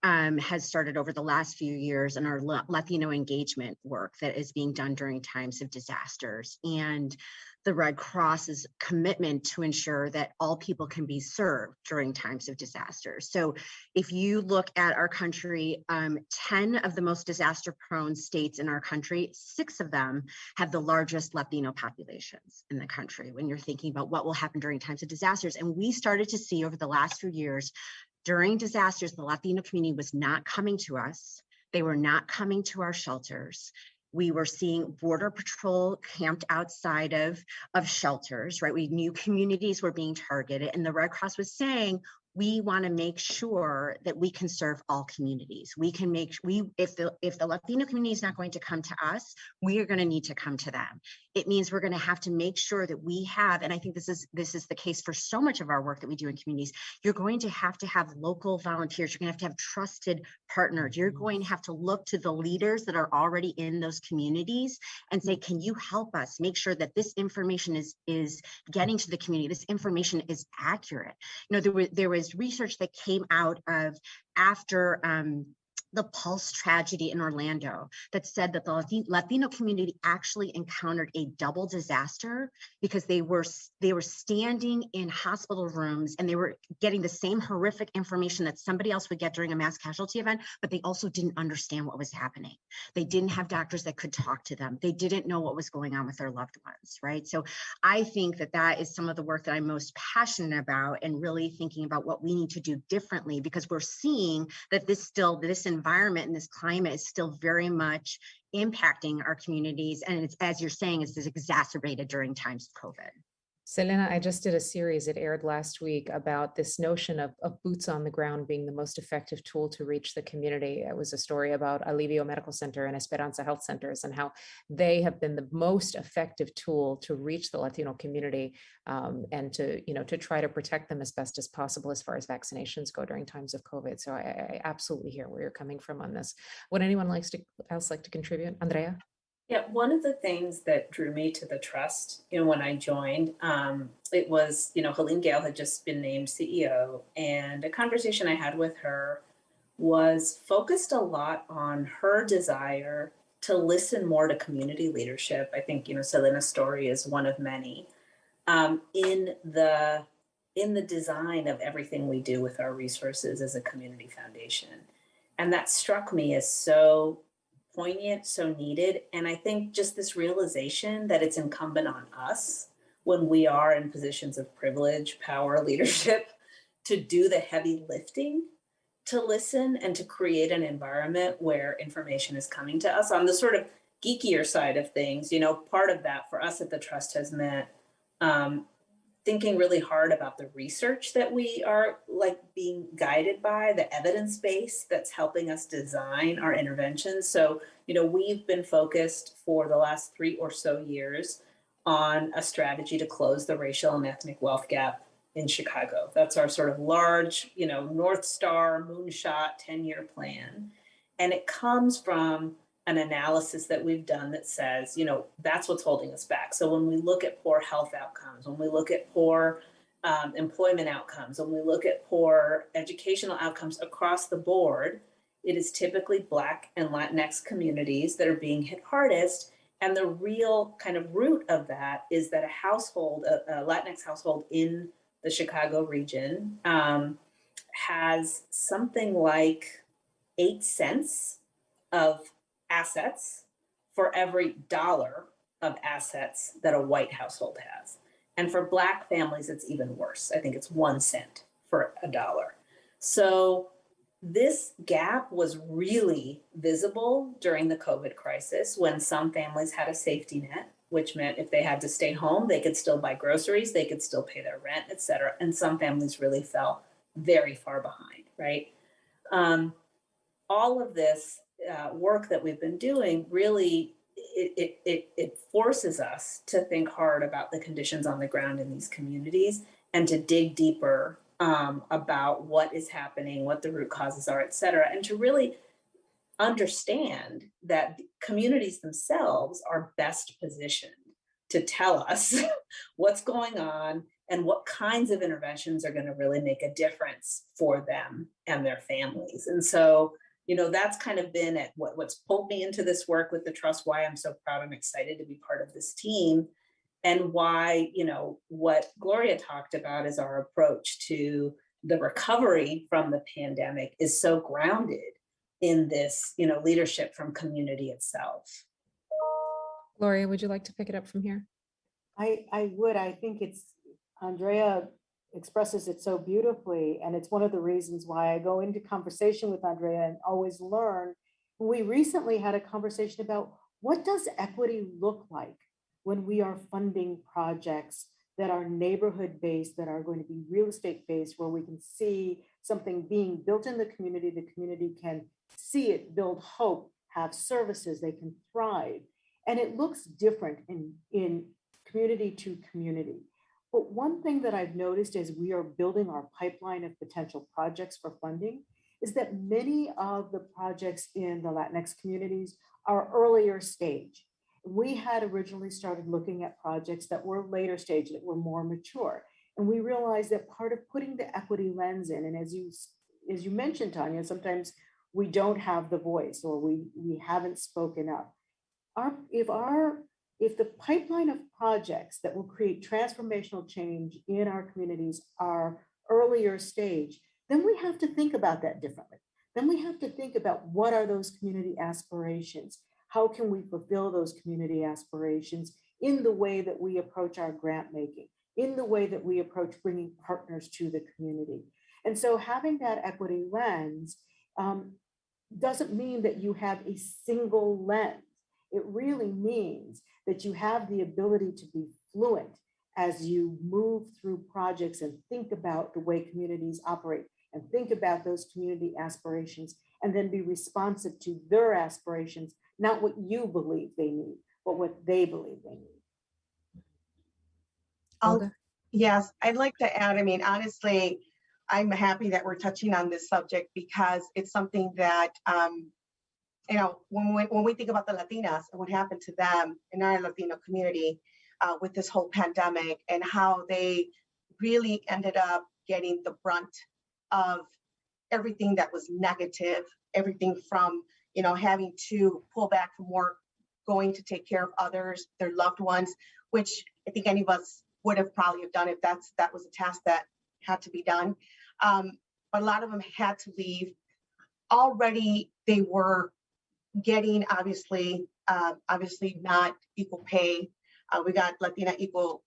has started over the last few years in our Latino engagement work that is being done during times of disasters, and the Red Cross's commitment to ensure that all people can be served during times of disasters. So if you look at our country, 10 of the most disaster-prone states in our country, 6 of them have the largest Latino populations in the country when you're thinking about what will happen during times of disasters. And we started to see over the last few years, during disasters, the Latino community was not coming to us. They were not coming to our shelters. We were seeing Border Patrol camped outside of shelters, right? We knew communities were being targeted, and the Red Cross was saying, we want to make sure that we can serve all communities. We can make, if the Latino community is not going to come to us, we are going to need to come to them. It means we're going to have to make sure that we have, and I think this is the case for so much of our work that we do in communities, you're going to have local volunteers. You're going to have trusted partners. You're going to have to look to the leaders that are already in those communities and say, can you help us make sure that this information is getting to the community? This information is accurate. You know, there was research that came out of after the Pulse tragedy in Orlando that said that the Latino community actually encountered a double disaster because they were standing in hospital rooms and they were getting the same horrific information that somebody else would get during a mass casualty event, but they also didn't understand what was happening. They didn't have doctors that could talk to them. They didn't know what was going on with their loved ones, right? So I think that is some of the work that I'm most passionate about, and really thinking about what we need to do differently, because we're seeing that this environment and this climate is still very much impacting our communities. And it's, as you're saying, it's exacerbated during times of COVID. Selena, I just did a series, it aired last week, about this notion of boots on the ground being the most effective tool to reach the community. It was a story about Alivio Medical Center and Esperanza Health Centers and how they have been the most effective tool to reach the Latino community and to try to protect them as best as possible as far as vaccinations go during times of COVID. So I absolutely hear where you're coming from on this. Would anyone else like to contribute? Andrea? Yeah, one of the things that drew me to the trust, when I joined, it was, Helene Gayle had just been named CEO, and a conversation I had with her was focused a lot on her desire to listen more to community leadership. I think, Selena's story is one of many, in the design of everything we do with our resources as a community foundation. And that struck me as so poignant, so needed. And I think just this realization that it's incumbent on us when we are in positions of privilege, power, leadership, to do the heavy lifting, to listen and to create an environment where information is coming to us. On the sort of geekier side of things, part of that for us at the Trust has meant thinking really hard about the research that we are being guided by, the evidence base that's helping us design our interventions. So, we've been focused for the last 3 or so years on a strategy to close the racial and ethnic wealth gap in Chicago. That's our sort of large, North Star moonshot 10-year plan. And it comes from an analysis that we've done that says, that's what's holding us back. So when we look at poor health outcomes, when we look at poor employment outcomes, when we look at poor educational outcomes across the board, it is typically Black and Latinx communities that are being hit hardest. And the real kind of root of that is that a Latinx household in the Chicago region has something like 8 cents of assets for every dollar of assets that a white household has. And for Black families, it's even worse. I think it's 1 cent for a dollar. So this gap was really visible during the COVID crisis when some families had a safety net, which meant if they had to stay home, they could still buy groceries, they could still pay their rent, et cetera. And some families really fell very far behind, right? All of this work that we've been doing really it forces us to think hard about the conditions on the ground in these communities and to dig deeper about what is happening, what the root causes are, et cetera, and to really understand that communities themselves are best positioned to tell us what's going on and what kinds of interventions are going to really make a difference for them and their families. And so, you know, that's kind of been at what's pulled me into this work with the trust, why I'm so proud and excited to be part of this team, and why, you know, what Gloria talked about is our approach to the recovery from the pandemic is so grounded in this, you know, leadership from community itself. Gloria, would you like to pick it up from here? I would. I think it's, Andrea expresses it so beautifully, and it's one of the reasons why I go into conversation with Andrea and always learn. We recently had a conversation about what does equity look like when we are funding projects that are neighborhood based, that are going to be real estate based, where we can see something being built in the community can see it, build hope, have services, they can thrive. And it looks different in community to community. But one thing that I've noticed as we are building our pipeline of potential projects for funding is that many of the projects in the Latinx communities are earlier stage. We had originally started looking at projects that were later stage, that were more mature. And we realized that part of putting the equity lens in, and as you mentioned, Tanya, sometimes we don't have the voice, or we haven't spoken up. If the pipeline of projects that will create transformational change in our communities are earlier stage, then we have to think about that differently. Then we have to think about what are those community aspirations? How can we fulfill those community aspirations in the way that we approach our grant making, in the way that we approach bringing partners to the community? And so having that equity lens doesn't mean that you have a single lens. It really means that you have the ability to be fluent as you move through projects and think about the way communities operate and think about those community aspirations, and then be responsive to their aspirations, not what you believe they need, but what they believe they need. Yes, I'd like to add, I mean, honestly, I'm happy that we're touching on this subject because it's something that, you know, when we think about the Latinas and what happened to them in our Latino community with this whole pandemic, and how they really ended up getting the brunt of everything that was negative, everything from, you know, having to pull back from work, going to take care of others, their loved ones, which I think any of us would have probably have done if that was a task that had to be done. But a lot of them had to leave. Already they were getting obviously not equal pay. We got Latina equal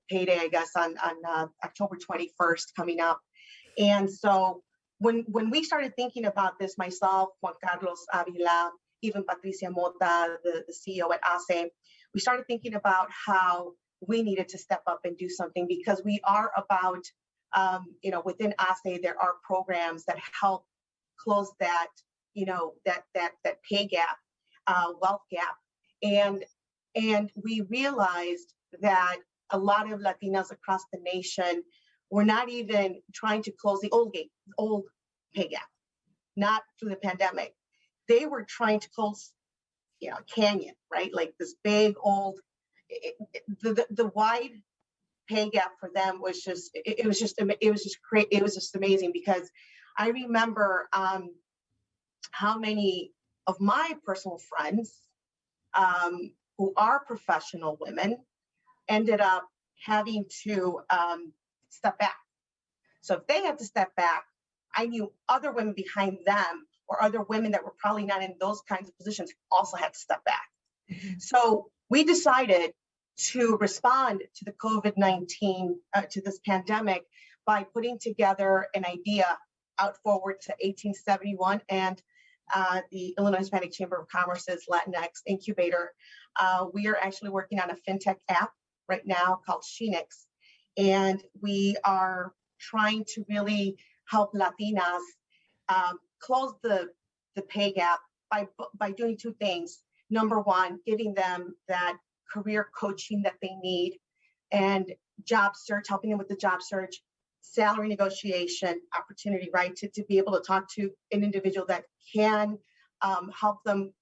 payday, I guess, on October 21st coming up. And so when we started thinking about this, myself, Juan Carlos Avila, even Patricia Mota, the CEO at ACE, we started thinking about how we needed to step up and do something, because we are about, you know, within ACE, there are programs that help close that, you know, that pay gap, wealth gap. And we realized that a lot of Latinas across the nation were not even trying to close the old pay gap, not through the pandemic. They were trying to close, you know, canyon, right? Like this big old, the wide pay gap for them was just, it was just great. It was just amazing, because I remember how many of my personal friends who are professional women ended up having to step back. So if they had to step back, I knew other women behind them, or other women that were probably not in those kinds of positions, also had to step back. Mm-hmm. So we decided to respond to the COVID-19, to this pandemic, by putting together an idea out forward to 1871 and the Illinois Hispanic Chamber of Commerce's Latinx incubator. We are actually working on a fintech app right now called Shenix, and we are trying to really help Latinas close the pay gap by doing two things: number one, giving them that career coaching that they need, and job search, helping them with the job search, salary negotiation opportunity, right? To be able to talk to an individual that can help them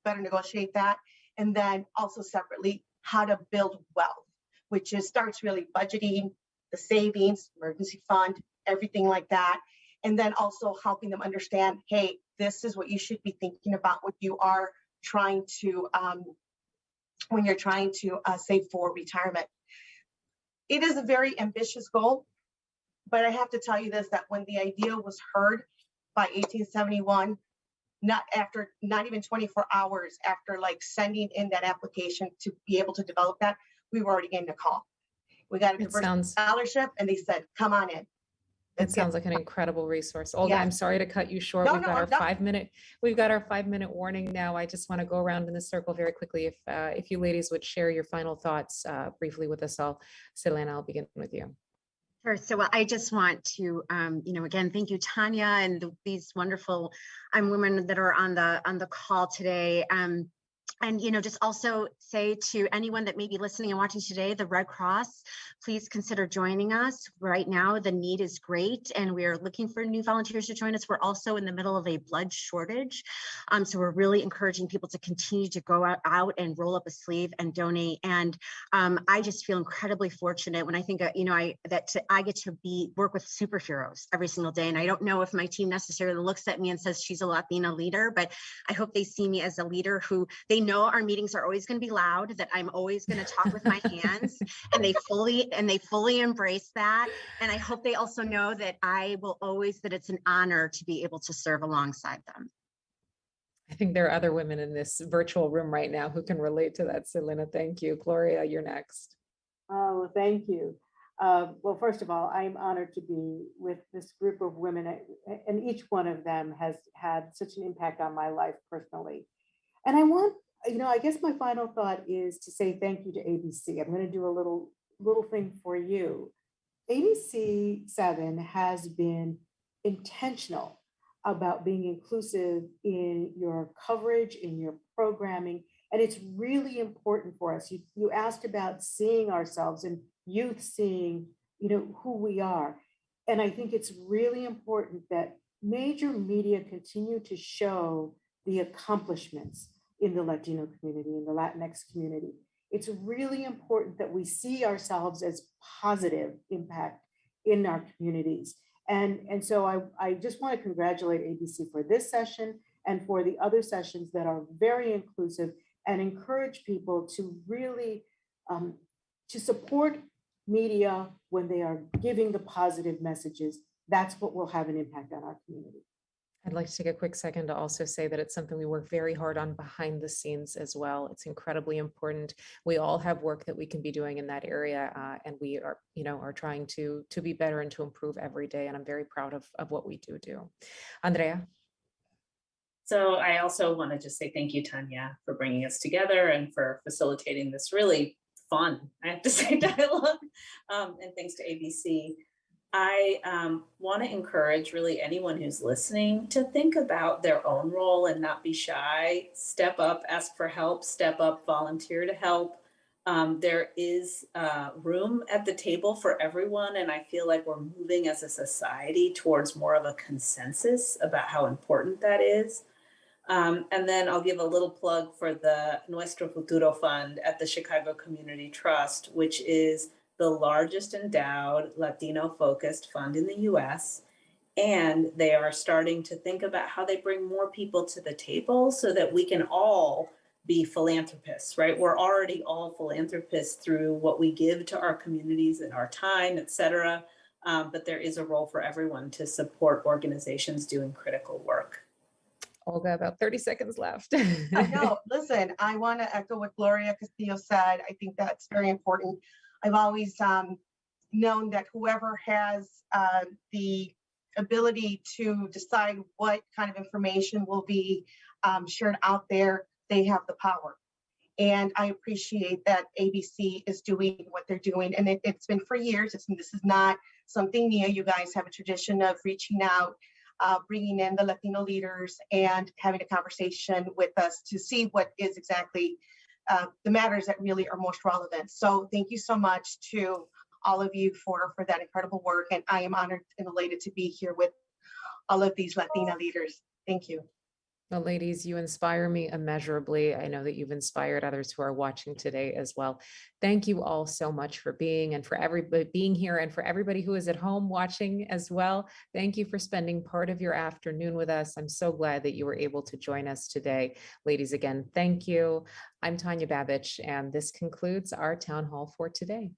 better negotiate that. And then also separately, how to build wealth, which is starts really budgeting, the savings, emergency fund, everything like that. And then also helping them understand, hey, this is what you should be thinking about when you are trying to save for retirement. It is a very ambitious goal, but I have to tell you this, that when the idea was heard by 1871, not even 24 hours after like sending in that application to be able to develop that, we were already getting a call. We got a diversity scholarship, and they said, come on in. It sounds like an incredible resource. Olga, I'm sorry to cut you short. We've got our 5-minute warning now. I just want to go around in the circle very quickly. If you ladies would share your final thoughts briefly with us all. Selena, I'll begin with you. Sure. So I just want to, again, thank you, Tanya, and these wonderful women that are on the call today. And, just also say to anyone that may be listening and watching today, the Red Cross, please consider joining us. Right now, the need is great, and we are looking for new volunteers to join us. We're also in the middle of a blood shortage. So we're really encouraging people to continue to go out and roll up a sleeve and donate. And I just feel incredibly fortunate when I think, I get to work with superheroes every single day. And I don't know if my team necessarily looks at me and says she's a Latina leader, but I hope they see me as a leader who they know our meetings are always going to be loud, that I'm always going to talk with my hands, and they fully embrace that. And I hope they also know that that it's an honor to be able to serve alongside them. I think there are other women in this virtual room right now who can relate to that. Selena, thank you. Gloria, you're next. Oh, thank you. Well, first of all, I'm honored to be with this group of women, and each one of them has had such an impact on my life personally. And I guess my final thought is to say thank you to ABC. I'm going to do a little thing for you. ABC7 has been intentional about being inclusive in your coverage, in your programming, and it's really important for us. You asked about seeing ourselves and youth seeing, who we are. And I think it's really important that major media continue to show the accomplishments in the Latino community, in the Latinx community. It's really important that we see ourselves as positive impact in our communities. And so I just want to congratulate ABC for this session and for the other sessions that are very inclusive, and encourage people to really to support media when they are giving the positive messages. That's what will have an impact on our community. I'd like to take a quick second to also say that it's something we work very hard on behind the scenes as well. It's incredibly important. We all have work that we can be doing in that area, and we are trying to be better and to improve every day. And I'm very proud of what we do. Andrea. So I also want to just say thank you, Tanya, for bringing us together and for facilitating this really fun, I have to say, dialogue. And thanks to ABC. I want to encourage really anyone who's listening to think about their own role and not be shy. Step up, ask for help, step up, volunteer to help. There is room at the table for everyone, and I feel like we're moving as a society towards more of a consensus about how important that is. And then I'll give a little plug for the Nuestro Futuro Fund at the Chicago Community Trust, which is the largest endowed Latino-focused fund in the US. And they are starting to think about how they bring more people to the table so that we can all be philanthropists, right? We're already all philanthropists through what we give to our communities and our time, et cetera. But there is a role for everyone to support organizations doing critical work. Olga, about 30 seconds left. I know. Listen, I want to echo what Gloria Castillo said. I think that's very important. I've always known that whoever has the ability to decide what kind of information will be shared out there, they have the power. And I appreciate that ABC is doing what they're doing. And it's been for years. This is not something new. You guys have a tradition of reaching out bringing in the Latino leaders and having a conversation with us to see what is exactly the matters that really are most relevant. So thank you so much to all of you for that incredible work. And I am honored and elated to be here with all of these Latina leaders. Thank you. Well, ladies, you inspire me immeasurably. I know that you've inspired others who are watching today as well. Thank you all so much for being and for everybody being here, and for everybody who is at home watching as well. Thank you for spending part of your afternoon with us. I'm so glad that you were able to join us today. Ladies, again, thank you. I'm Tanya Babich, and this concludes our town hall for today.